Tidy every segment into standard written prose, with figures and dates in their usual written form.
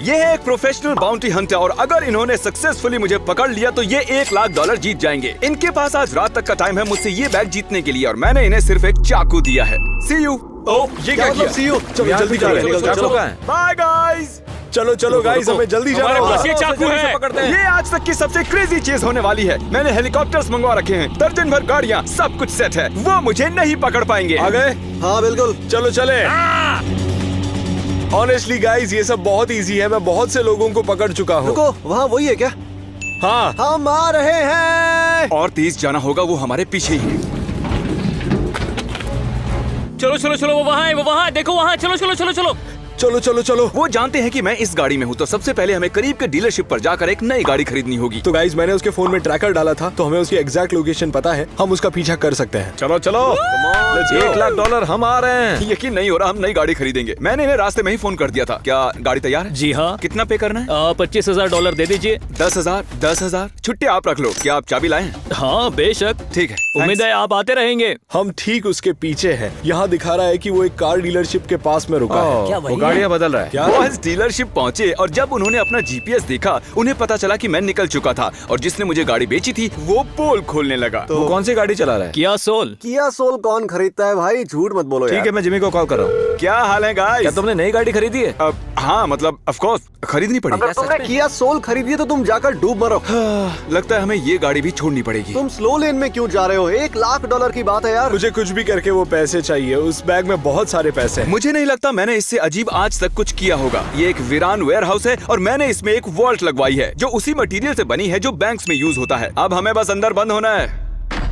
ये है एक प्रोफेशनल बाउंटी हंटर और अगर इन्होंने सक्सेसफुली मुझे पकड़ लिया तो ये $1 लाख जीत जाएंगे। इनके पास आज रात तक का टाइम है मुझसे ये बैग जीतने के लिए और मैंने इन्हें सिर्फ एक चाकू दिया है। See you। ये क्या किया? See you। चलो जल्दी चलो। Bye guys. चलो गाइस, हमें जल्दी जाना होगा। ये चाकू है। ये आज तक की सबसे क्रेजी चीज होने वाली है। मैंने हेलीकॉप्टर्स मंगवा रखे हैं, दर्जन भर गाड़ियाँ, सब कुछ सेट है। वो मुझे नहीं पकड़ पाएंगे। आ गए? हाँ बिल्कुल। चलो चले। ऑनेस्टली गाइस, ये सब बहुत इजी है। मैं बहुत से लोगों को पकड़ चुका हूँ। रुको, वहाँ वही है क्या? हाँ, हम आ रहे हैं। और तेज जाना होगा, वो हमारे पीछे ही है। चलो वो वहाँ है, देखो वहाँ। चलो। वो जानते हैं कि मैं इस गाड़ी में हूँ, तो सबसे पहले हमें करीब के डीलरशिप पर जाकर एक नई गाड़ी खरीदनी होगी। तो गाइस, मैंने उसके फोन में ट्रैकर डाला था, तो हमें उसकी एग्जैक्ट लोकेशन पता है। हम उसका पीछा कर सकते हैं। चलो $1 लाख हम आ रहे हैं। यकीन नहीं हो रहा, हम नई गाड़ी खरीदेंगे। मैंने इन्हें रास्ते में ही फोन कर दिया था। क्या गाड़ी तैयार है? जी हाँ। कितना पे करना है? $25,000 दे दीजिए। 10,000। छुट्टी आप रख लो। क्या आप चाबी लाए हैं? हाँ बेशक। ठीक है, उम्मीद है आप आते रहेंगे। हम ठीक उसके पीछे हैं। यहाँ दिखा रहा है कि वो एक कार डीलरशिप के पास में रुका है। क्या वो गाड़ियाँ बदल रहा है क्या? वो इस डीलरशिप पहुँचे और जब उन्होंने अपना जीपीएस देखा, उन्हें पता चला कि मैं निकल चुका था और जिसने मुझे गाड़ी बेची थी वो पोल खोलने लगा। तो वो कौन सी गाड़ी चला रहा है? किया सोल। किया सोल कौन खरीदता है भाई? झूठ मत बोलो यार। ठीक है, मैं जिमी को कॉल कर रहा हूँ। क्या हाल है गाइस? क्या तुमने नई गाड़ी खरीदी है? हाँ, मतलब ऑफ कोर्स खरीदनी पड़ेगी। अगर तुमने किया सोल खरीदी है तो तुम जाकर डूब मरो। लगता है हमें ये गाड़ी भी छोड़नी पड़ेगी। तुम स्लो लेन में क्यों जा रहे हो? $1 लाख की बात है यार। मुझे कुछ भी करके वो पैसे चाहिए। उस बैग में बहुत सारे पैसे हैं। मुझे नहीं लगता मैंने इससे अजीब आज तक कुछ किया होगा। ये एक वीरान वेयरहाउस है और मैंने इसमें एक वॉल्ट लगवाई है जो उसी मटेरियल से बनी है जो बैंक्स में यूज होता है। अब हमें बस अंदर बंद होना है।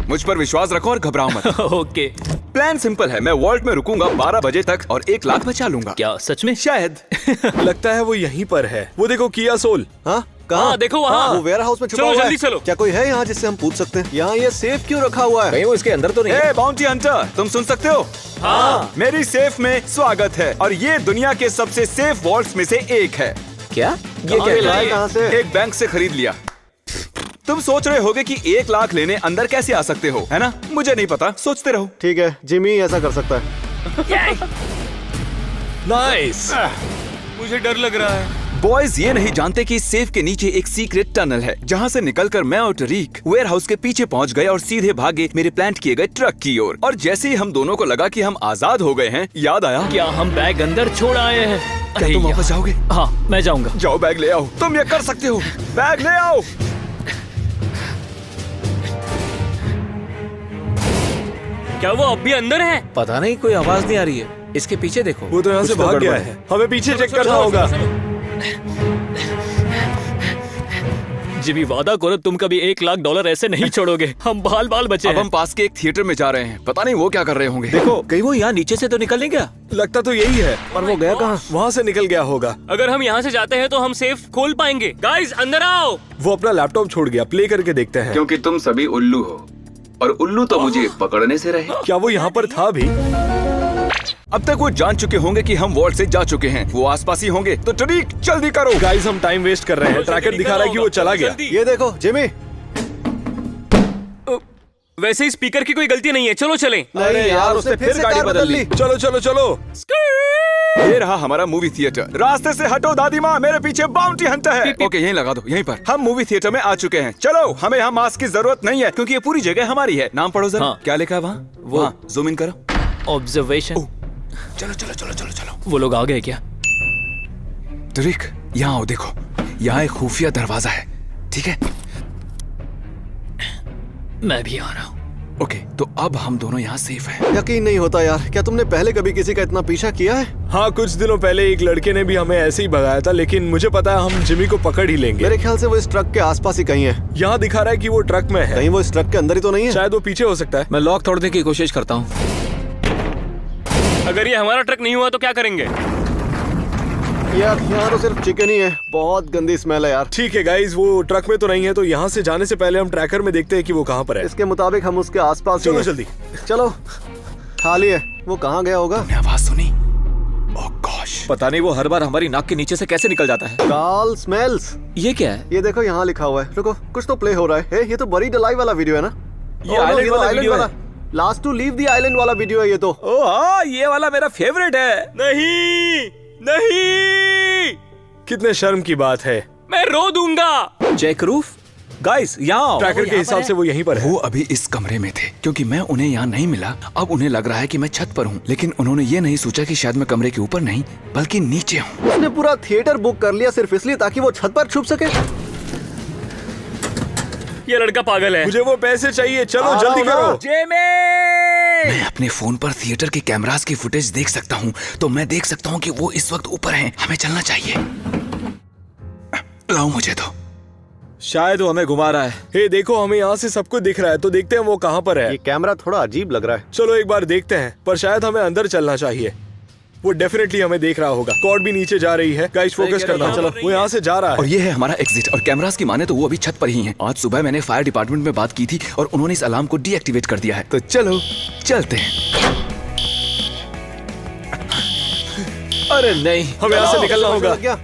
मुझ पर विश्वास रखो और घबराओ मत। ओके। प्लान सिंपल है, मैं वॉल्ट में रुकूंगा 12 बजे तक और $1 लाख बचा लूंगा। क्या सच में? शायद। लगता है वो यहीं पर है। वो देखो किया सोल। हाँ कहाँ? हाँ देखो वहाँ। वो वेयर हाउस में छुपा चलो, हुआ है। जल्दी चलो। क्या कोई है यहाँ जिससे हम पूछ सकते हैं? यहाँ ये सेफ क्यों रखा हुआ है? कहीं वो इसके अंदर तो नहीं है? ए बाउंटी हंटर, तुम सुन सकते हो? हाँ। मेरी सेफ में स्वागत है और ये दुनिया के सबसे सेफ वॉल्ट्स में से एक है। क्या? ये क्या लाए कहाँ से? एक बैंक से खरीद लिया। तुम सोच रहे होगे कि $1 लाख लेने अंदर कैसे आ सकते हो, है ना? मुझे नहीं पता, सोचते रहो। ठीक है, जिमी ऐसा कर सकता है। नाइस। मुझे डर लग रहा है। बॉयज ये नहीं जानते कि इस सेफ के नीचे एक सीक्रेट टनल है जहाँ से निकलकर मैं और टरीक वेयर हाउस के पीछे पहुँच गए और सीधे भागे मेरे प्लांट किए गए ट्रक की ओर। और जैसे ही हम दोनों को लगा कि हम आजाद हो गए हैं, याद आया क्या हम बैग अंदर छोड़ आए हैं? क्या तुम वापस जाओगे? हाँ मैं जाऊंगा। जाओ बैग ले आओ, तुम ये कर सकते हो। बैग ले आओ। क्या वो अब भी अंदर है? पता नहीं, कोई आवाज नहीं आ रही है। इसके पीछे देखो। वो तो यहाँ से कुछ तो भाग गया गड़बड़ है। हमें पीछे चेक करना होगा। जिमी वादा करो तुम कभी $1 लाख ऐसे नहीं छोड़ोगे। हम बाल बचे अब हैं। हम पास के एक थिएटर में जा रहे हैं, पता नहीं वो क्या कर रहे होंगे। देखो, कहीं वो यहाँ नीचे से तो निकल नहीं गया? लगता तो यही है। पर वो गया कहाँ? वहाँ से निकल गया होगा। अगर हम यहाँ से जाते हैं तो हम सेफ खोल पाएंगे। गाइस अंदर आओ। वो अपना लैपटॉप छोड़ गया। प्ले करके देखते हैं। क्योंकि तुम सभी उल्लू हो और उल्लू तो मुझे पकड़ने से रहे। क्या वो यहाँ पर था भी? अब तक वो जान चुके होंगे कि हम वॉल्ट से जा चुके हैं। वो आसपास ही होंगे, तो टरीक जल्दी करो। गाइस, हम टाइम वेस्ट कर रहे हैं। ट्रैकर दिखा रहा है कि वो चला गया। ये देखो जिमी। वैसे ही स्पीकर की कोई गलती नहीं है, चलो चलें। नहीं यार, उसने फिर से गाड़ी बदल ली। चलो। ये रहा हमारा मूवी थिएटर। रास्ते से हटो दादी माँ, मेरे पीछे बाउंटी हंटर है। ओके, यहीं लगा दो, यहीं पर। हम मूवी थिएटर में आ चुके हैं। चलो, हमें यहाँ मास्क की जरूरत नहीं है क्योंकि ये पूरी जगह हमारी है। नाम पढ़ो जरा। हाँ। क्या लिखा है वहाँ? वो जूम इन करो। ऑब्जर्वेशन। चलो। वो लोग आ गए क्या? टरीक, यहाँ आओ, देखो यहाँ एक खुफिया दरवाजा है। ठीक है, मैं भी आ रहा हूँ। ओके, तो अब हम दोनों यहाँ सेफ हैं। यकीन नहीं होता यार, क्या तुमने पहले कभी किसी का इतना पीछा किया है? हाँ, कुछ दिनों पहले एक लड़के ने भी हमें ऐसे ही भगाया था, लेकिन मुझे पता है हम जिमी को पकड़ ही लेंगे। मेरे ख्याल से वो इस ट्रक के आसपास ही कहीं है। यहाँ दिखा रहा है कि वो ट्रक में है। कहीं वो इस ट्रक के अंदर ही तो नहीं है? शायद वो पीछे हो सकता है। मैं लॉक तोड़ने की कोशिश करता हूँ। अगर ये हमारा ट्रक नहीं हुआ तो क्या करेंगे? यार यहाँ तो सिर्फ चिकन ही है। बहुत गंदी स्मेल है यार। ठीक है गाइस, वो ट्रक में तो नहीं है, तो यहाँ से जाने से पहले हम ट्रैकर में देखते हैं कि वो कहाँ पर है। इसके मुताबिक हम उसके आसपास ही चलो हैं। जल्दी। चलो, खाली है। वो कहाँ गया होगा? मैं आवाज सुनी। ओह गॉश, पता नहीं वो हर बार हमारी नाक के नीचे से कैसे निकल जाता है। काल स्मेल्स। ये क्या है? ये देखो यहाँ लिखा हुआ है। रुको, कुछ तो प्ले हो रहा है। ये तो बड़ी डलाई वाला वीडियो है ना? ये आइलैंड वाला वीडियो है। Last to leave the island वाला वीडियो है ये तो। ओह हाँ, ये वाला मेरा फेवरेट है। नहीं। कितने शर्म की बात है। मैं रो दूंगा। चेक रूफ गाइस, यहाँ ट्रैकर के हिसाब से वो यहीं पर है। वो अभी इस कमरे में थे क्योंकि मैं उन्हें यहाँ नहीं मिला। अब उन्हें लग रहा है कि मैं छत पर हूँ, लेकिन उन्होंने ये नहीं सोचा कि शायद मैं कमरे के ऊपर नहीं बल्कि नीचे हूँ। उसने पूरा थिएटर बुक कर लिया सिर्फ इसलिए ताकि वो छत पर छुप सके। ये लड़का पागल है। मुझे वो पैसे चाहिए, चलो जल्दी करो। मैं अपने फोन पर थिएटर के कैमरास की फुटेज देख सकता हूँ, तो मैं देख सकता हूँ कि वो इस वक्त ऊपर हैं। हमें चलना चाहिए। लाओ मुझे तो। शायद वो हमें घुमा रहा है। हे देखो, हमें यहाँ से सब कुछ दिख रहा है, तो देखते हैं वो कहाँ पर है। ये कैमरा थोड़ा अजीब लग रहा है। चलो एक बार देखते हैं, पर शायद हमें अंदर चलना चाहिए। वो डेफिनेटली हमें देख रहा होगा। कॉर्ड भी नीचे जा रही है। गाइस फोकस करना, चलो। वो यहाँ से जा रहा है। और ये है हमारा एग्जिट। और कैमरास की माने तो वो अभी छत पर ही हैं। आज सुबह मैंने फायर डिपार्टमेंट में बात की थी और उन्होंने इस अलार्म को डीएक्टिवेट कर दिया है। तो चलो चलते हैं। अरे नहीं, हमें यहाँ से निकलना होगा। क्या?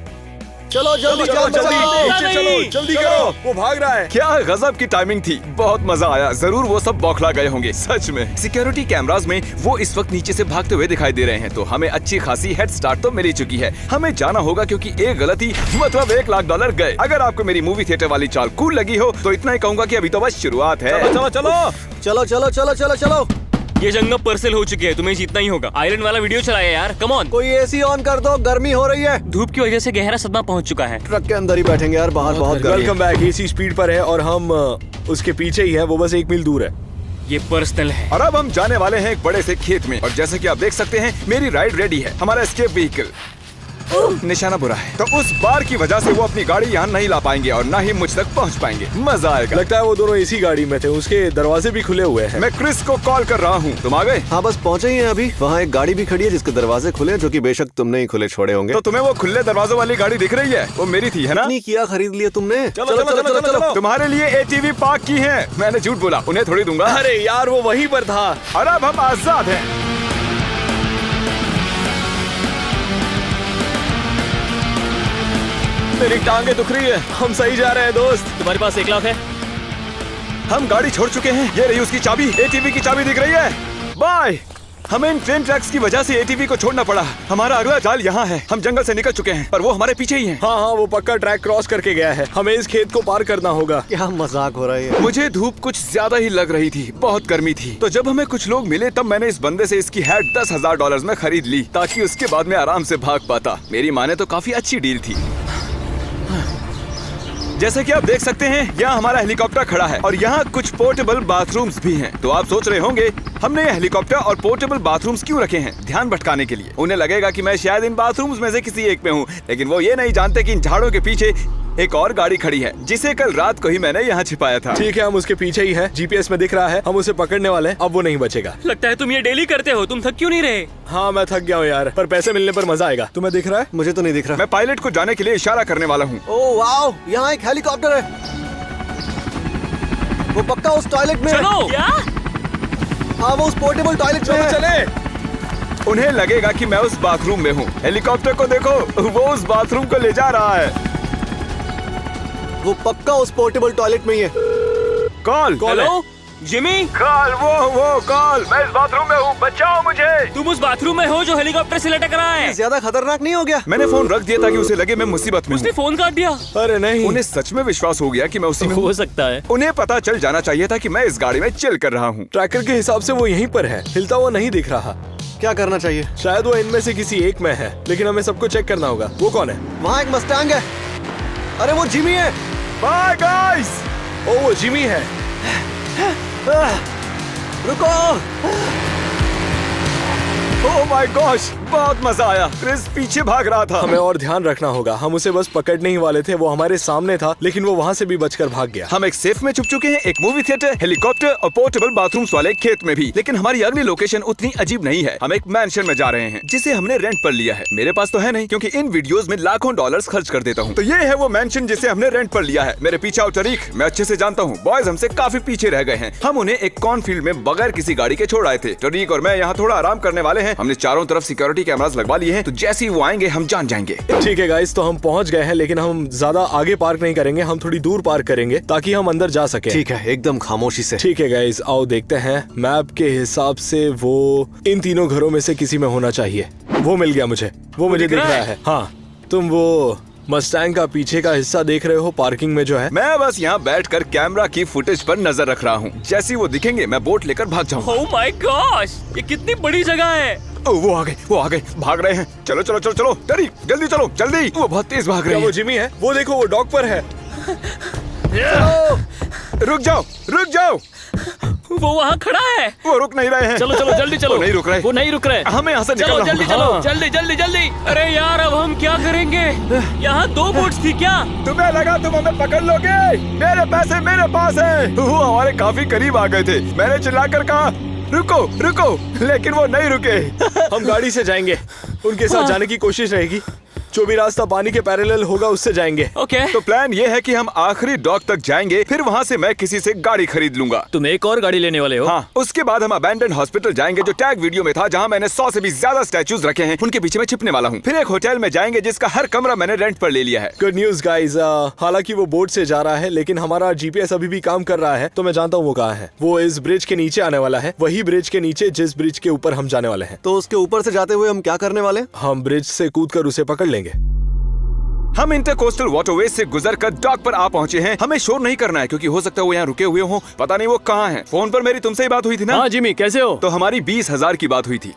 चलो जल्दी चलो जल्दी जल्दी, नीचे चलो, जल्दी करो। वो भाग रहा है। क्या गजब की टाइमिंग थी। बहुत मजा आया। जरूर वो सब बौखला गए होंगे। सच में सिक्योरिटी कैमरास में वो इस वक्त नीचे से भागते हुए दिखाई दे रहे हैं। तो हमें अच्छी खासी हेड स्टार्ट तो मिल ही चुकी है। हमें जाना होगा क्योंकि एक गलती मतलब $1 लाख गए। अगर आपको मेरी मूवी थिएटर वाली चाल कूल लगी हो तो इतना ही कहूंगा कि अभी तो बस शुरुआत है। चलो चलो चलो चलो चलो चलो चलो। ये जंग अब परसेल हो चुकी है, तुम्हें जीतना ही होगा। आइलैंड वाला वीडियो चलाया यार, कम ऑन। कोई एसी ऑन कर दो, गर्मी हो रही है। धूप की वजह से गहरा सदमा पहुंच चुका है। ट्रक के अंदर ही बैठेंगे यार, बाहर बहुत गर्मी है। Welcome back. एसी स्पीड पर है और हम उसके पीछे ही है। वो बस 1 मील दूर है। ये पर्सनल है। और अब हम जाने वाले हैं एक बड़े से खेत में। और जैसे कि आप देख सकते हैं मेरी राइड रेडी है। हमारा एस्केप व्हीकल। निशाना बुरा है, तो उस बार की वजह से वो अपनी गाड़ी यहाँ नहीं ला पाएंगे और ना ही मुझ तक पहुँच पाएंगे। मजा आएगा। लगता है वो दोनों इसी गाड़ी में थे। उसके दरवाजे भी खुले हुए हैं। मैं क्रिस को कॉल कर रहा हूँ। तुम आ गए? हाँ बस पहुंचे ही हैं अभी। वहाँ एक गाड़ी भी खड़ी है जिसके दरवाजे खुले हैं, जो कि बेशक तुमने ही खुले छोड़े होंगे। तो तुम्हें वो खुले दरवाजों वाली गाड़ी दिख रही है? वो मेरी थी, है ना? नहीं किया, खरीद लिया तुमने। चलो चलो चलो चलो। तुम्हारे लिए ATV पार्क की है। मैंने झूठ बोला, उन्हें थोड़ी दूंगा। अरे यार, वो वहीं पर था। और अब हम आजाद हैं। मेरी टांगे दुख रही है। हम सही जा रहे हैं दोस्त। तुम्हारे पास 1 लाख है? हम गाड़ी छोड़ चुके हैं। ये रही उसकी चाबी। ATV की चाबी दिख रही है। बाय। हमें इन ट्रेन ट्रैक्स की वजह से ATV को छोड़ना पड़ा। हमारा अगला जाल यहाँ है। हम जंगल से निकल चुके हैं पर वो हमारे पीछे ही हैं। हाँ हाँ, वो पक्का ट्रैक क्रॉस करके गया है। हमें इस खेत को पार करना होगा। क्या मजाक हो रहा है। मुझे धूप कुछ ज्यादा ही लग रही थी। बहुत गर्मी थी। तो जब हमें कुछ लोग मिले तब मैंने इस बंदे से इसकी हैट $10,000 में खरीद ली ताकि उसके बाद में आराम से भाग पाता। मेरी माने तो काफी अच्छी डील थी। जैसे कि आप देख सकते हैं यहाँ हमारा हेलीकॉप्टर खड़ा है और यहाँ कुछ पोर्टेबल बाथरूम्स भी हैं। तो आप सोच रहे होंगे हमने ये हेलीकॉप्टर और पोर्टेबल बाथरूम्स क्यों रखे हैं? ध्यान भटकाने के लिए। उन्हें लगेगा कि मैं शायद इन बाथरूम्स में से किसी एक में हूँ, लेकिन वो ये नहीं जानते कि इन झाड़ों के पीछे एक और गाड़ी खड़ी है जिसे कल रात को ही मैंने यहाँ छिपाया था। ठीक है, हम उसके पीछे ही हैं। GPS में दिख रहा है। हम उसे पकड़ने वाले हैं। अब वो नहीं बचेगा। लगता है तुम ये डेली करते हो। तुम थक क्यों नहीं रहे? हाँ, मैं थक गया हूँ यार, पर पैसे मिलने पर मजा आएगा। तुम्हें दिख रहा है? मुझे तो नहीं दिख रहा। मैं पायलट को जाने के लिए इशारा करने वाला हूँ। ओह वाओ, यहाँ एक हेलीकॉप्टर है। वो पक्का उस टॉयलेट में है। चलो। क्या? हाँ वो उस पोर्टेबल टॉयलेट में है। चले। उन्हें लगेगा कि मैं उस बाथरूम में हूँ। हेलीकॉप्टर को देखो, वो उस बाथरूम को ले जा रहा है। वो पक्का उस पोर्टेबल टॉयलेट में ही है। कॉल। Hello Jimmy. कॉल। वो कॉल। मैं इस बाथरूम में हूँ, बचाओ मुझे। तुम उस बाथरूम में हो जो हेलीकॉप्टर से लटक रहा है। ज्यादा खतरनाक नहीं हो गया? मैंने फोन रख दिया ताकि उसे लगे मैं मुसीबत में उसने हूँ। फोन काट दिया। अरे नहीं। उन्हें सच में विश्वास हो गया कि मैं उसी में हूँ। हो सकता है। उन्हें पता चल जाना चाहिए था कि मैं इस गाड़ी में चिल कर रहा हूँ। ट्रैकर के हिसाब से वो यहीं पर है। हिलता हुआ नहीं दिख रहा। क्या करना चाहिए? शायद वो इनमें से किसी एक में है, लेकिन हमें सबको चेक करना होगा। वो कौन है? वहाँ एक मस्टैंग है। अरे वो जिमी है। Bye guys. ओ, वो जिमी है। रुको। ओह माय गॉश, बहुत मजा आया। क्रिस पीछे भाग रहा था। हमें और ध्यान रखना होगा। हम उसे बस पकड़ने ही वाले थे। वो हमारे सामने था, लेकिन वो वहाँ से भी बचकर भाग गया। हम एक सेफ में छुप चुके हैं, एक मूवी थिएटर, हेलीकॉप्टर और पोर्टेबल बाथरूम्स वाले खेत में भी। लेकिन हमारी अगली लोकेशन उतनी अजीब नहीं है। हम एक मैंशन में जा रहे हैं जिसे हमने रेंट पर लिया है। मेरे पास तो है नहीं क्योंकि इन वीडियोस में लाखों डॉलर्स खर्च कर देता हूँ। तो ये है वो मैंशन जिसे हमने रेंट पर लिया है। मेरे पीछे आओ टरीक, मैं अच्छे से जानता हूँ बॉयज हमसे काफी पीछे रह गए हैं। हम उन्हें एक कॉर्नफील्ड में बगैर किसी गाड़ी के छोड़ आए थे। टरीक और मैं यहाँ थोड़ा आराम करने वाले हैं। हमने चारों तरफ सिक्योरिटी कैमरास लगवा लिए हैं, तो जैसे ही वो आएंगे हम जान जाएंगे। ठीक है गाइस, तो हम पहुंच गए हैं, लेकिन हम ज्यादा आगे पार्क नहीं करेंगे। हम थोड़ी दूर पार्क करेंगे ताकि हम अंदर जा सके। ठीक है, एकदम खामोशी से। ठीक है गाइस, आओ देखते हैं। मैप के हिसाब से वो इन तीनों घरों में से किसी में होना चाहिए। वो मिल गया मुझे। वो मुझे दिख रहा है। हाँ, तुम वो मस्टैंग का पीछे का हिस्सा देख रहे हो, पार्किंग में जो है। मैं बस यहाँ बैठकर कैमरा की फुटेज पर नजर रख रहा हूँ। जैसे ही वो दिखेंगे मैं बोट लेकर भाग जाऊंगा। ओह माय गॉश, ये कितनी बड़ी जगह है। वो आ गए, भाग रहे हैं। चलो चलो चलो चलो, टरी जल्दी चलो जल्दी। वो बहुत तेज भाग रहे क्या वो हैं। जिमी है? वो देखो, वो डॉक पर है। रुक जाओ। वो वहाँ खड़ा है। वो रुक नहीं रहे हैं। चलो चलो जल्दी चलो। वो नहीं रुक रहे। वो नहीं रुक रहे। हमें यहाँ से चलो निकलना जल्दी होगा। चलो, हाँ। जल्दी जल्दी जल्दी। अरे यार, अब हम क्या करेंगे? यहाँ 2 बोट्स थी क्या? तुम्हें लगा तुम हमें पकड़ लोगे? मेरे पैसे मेरे पास हैं। वो हमारे काफी करीब आ गए थे। मैंने चिल्लाकर कहा रुको, लेकिन वो नहीं रुके। हम गाड़ी से जाएंगे, उनके साथ जाने की कोशिश रहेगी। जो भी रास्ता पानी के पैरेलल होगा उससे जाएंगे। ओके। तो प्लान ये है कि हम आखिरी डॉक तक जाएंगे, फिर वहाँ से मैं किसी से गाड़ी खरीद लूंगा। तुम एक और गाड़ी लेने वाले हो? हाँ, उसके बाद हम अबैंडन हॉस्पिटल जाएंगे जो टैग वीडियो में था, जहाँ मैंने 100 से भी ज्यादा स्टैचूज रखे हैं। उनके पीछे मैं छिपने वाला हूँ। फिर एक होटल में जाएंगे जिसका हर कमरा मैंने रेंट पर ले लिया है। गुड न्यूज गाइस, हालांकि वो बोट से जा रहा है लेकिन हमारा जीपीएस अभी भी काम कर रहा है, तो मैं जानता हूँ वो कहाँ है। वो इस ब्रिज के नीचे आने वाला है, वही ब्रिज के नीचे जिस ब्रिज के ऊपर हम जाने वाले हैं। तो उसके ऊपर से जाते हुए हम क्या करने वाले? हम ब्रिज से कूदकर उसे पकड़ लेंगे। हम इंटरकोस्टल वाटरवे से गुजरकर डॉक पर आ पहुंचे हैं। हमें शोर नहीं करना है क्योंकि हो सकता है वो यहाँ रुके हुए हों। पता नहीं वो कहाँ हैं। फोन पर मेरी तुमसे ही बात हुई थी ना? हाँ जिमी, कैसे हो? तो हमारी 20,000 की बात हुई थी।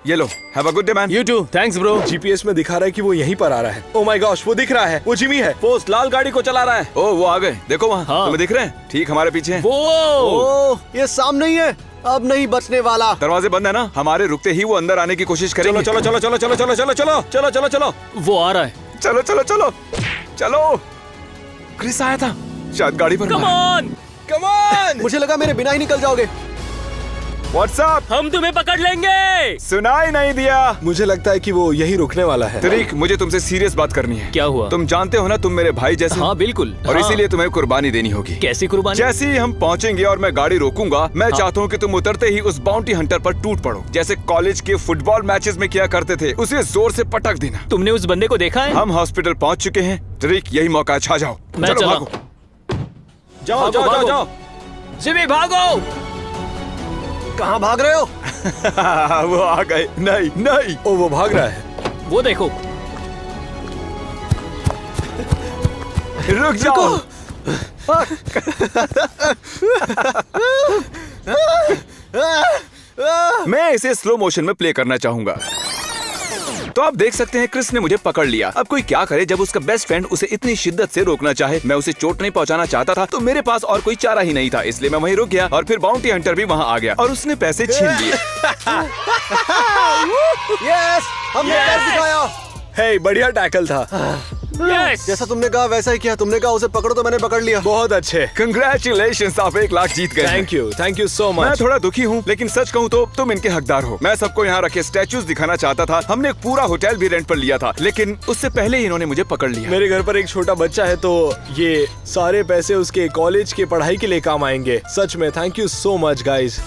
ये लो, have a good day man. You too, thanks bro. GPS में दिखा रहा है कि वो यहीं पर आ रहा है। ओ माय गॉश, वो दिख रहा है, वो जिमी है। वो उस लाल गाड़ी को चला रहा है। ओ, वो आ गए। देखो वहाँ, हाँ। तुम्हें दिख रहे हैं? ठीक हमारे पीछे हैं। वो ओह, ये सामने ही है। अब नहीं बचने वाला। दरवाजे बंद है ना? हमारे रुकते ही वो अंदर आने की कोशिश करेंगे। चलो चलो चलो चलो चलो चलो चलो चलो चलो चलो। वो आ रहा है। चलो चलो चलो चलो। क्रिस आया था, शायद गाड़ी पर। Come on, come on. मुझे लगा मेरे बिना ही निकल जाओगे। व्हाट्सअप, हम तुम्हें पकड़ लेंगे। सुनाई नहीं दिया। मुझे लगता है कि वो यहीं रुकने वाला है। तरीक, मुझे तुमसे सीरियस बात करनी है। क्या हुआ? तुम जानते हो ना, तुम मेरे भाई जैसे हो। हाँ बिल्कुल। और हाँ। इसीलिए तुम्हें कुर्बानी देनी होगी। कैसी कुर्बानी? जैसे ही हम पहुंचेंगे और मैं गाड़ी रोकूंगा, मैं चाहता हूँ कि तुम उतरते ही उस बाउंटी हंटर पर टूट पड़ो, जैसे कॉलेज के फुटबॉल मैचेस में किया करते थे। उसे जोर से पटक देना। तुमने उस बंदे को देखा है? हम हॉस्पिटल पहुंच चुके हैं। तरीक, यही मौका है, छा जाओ। मैं चलो चला। भागो। जाओ भागो, जाओ जाओ भागो। जाओ। जिमी भागो। कहाँ भाग रहे हो? वो आ गए। नहीं। ओ, वो भाग रहा है। वो देखो। रुक जाओ। मैं इसे स्लो मोशन में प्ले करना चाहूंगा। तो आप देख सकते हैं क्रिस ने मुझे पकड़ लिया। अब कोई क्या करे जब उसका बेस्ट फ्रेंड उसे इतनी शिद्दत से रोकना चाहे। मैं उसे चोट नहीं पहुंचाना चाहता था, तो मेरे पास और कोई चारा ही नहीं था, इसलिए मैं वहीं रुक गया। और फिर बाउंटी हंटर भी वहां आ गया और उसने पैसे छीन लिए। यस, हमने कर दिखाया। हे, बढ़िया टैकल था। यस। जैसा तुमने कहा वैसा ही किया। तुमने कहा उसे पकड़ो तो मैंने पकड़ लिया। बहुत अच्छे। कंग्रेचुलेशंस, आप 1 लाख जीत गए। थैंक यू सो मैं मच। थोड़ा दुखी हूँ, लेकिन सच कहूँ तो तुम इनके हकदार हो। मैं सबको यहाँ रखे स्टैचूज दिखाना चाहता था। हमने एक पूरा होटल भी रेंट पर लिया था, लेकिन उससे पहले ही इन्होंने मुझे पकड़ लिया। मेरे घर पर एक छोटा बच्चा है, तो ये सारे पैसे उसके कॉलेज की पढ़ाई के लिए काम आएंगे। सच में thank you so much guys.